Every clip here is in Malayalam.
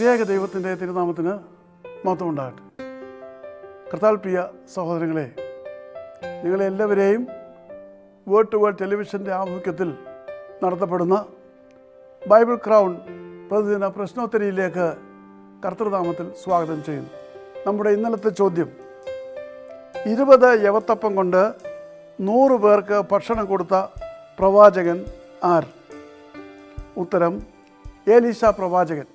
ത്രിയേക ദൈവത്തിൻ്റെ തിരുനാമത്തിന് മഹത്വം ഉണ്ടാകട്ടെ. കർത്താവിൽ പ്രിയ സഹോദരങ്ങളെ, നിങ്ങളെല്ലാവരെയും വേർഡ് ടു വേർഡ് ടെലിവിഷൻ്റെ ആഭിമുഖ്യത്തിൽ നടത്തപ്പെടുന്ന ബൈബിൾ ക്രൗൺ പ്രതിദിന പ്രശ്നോത്തരിയിലേക്ക് കർത്തൃനാമത്തിൽ സ്വാഗതം ചെയ്യുന്നു. നമ്മുടെ ഇന്നലത്തെ ചോദ്യം, 20 യവത്തപ്പം കൊണ്ട് 100 പേർക്ക് ഭക്ഷണം കൊടുത്ത പ്രവാചകൻ ആർ? ഉത്തരം ഏലീശ പ്രവാചകൻ.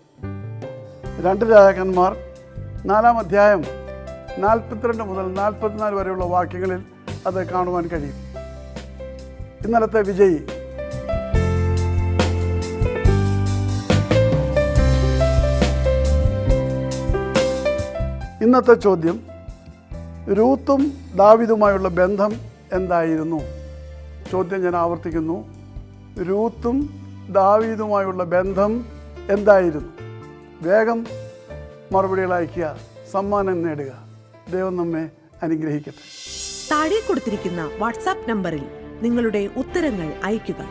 2 രാജാക്കന്മാർ 4-ാം അധ്യായം 42 മുതൽ 44 വരെയുള്ള വാക്യങ്ങളിൽ അത് കാണുവാൻ കഴിയും. ഇന്നലത്തെ വിജയി ഇന്നത്തെ ചോദ്യം, രൂത്തും ദാവീദുമായുള്ള ബന്ധം എന്തായിരുന്നു? ചോദ്യം ഞാൻ ആവർത്തിക്കുന്നു, രൂത്തും ദാവീദുമായുള്ള ബന്ധം എന്തായിരുന്നു? വേഗം മറുപടികൾ അയക്കുക, സമ്മാനം നേടുക. ദൈവം നമ്മെ അനുഗ്രഹിക്കട്ടെ. താഴെ കൊടുത്തിരിക്കുന്ന വാട്സാപ്പ് നമ്പറിൽ നിങ്ങളുടെ ഉത്തരങ്ങൾ അയയ്ക്കുക.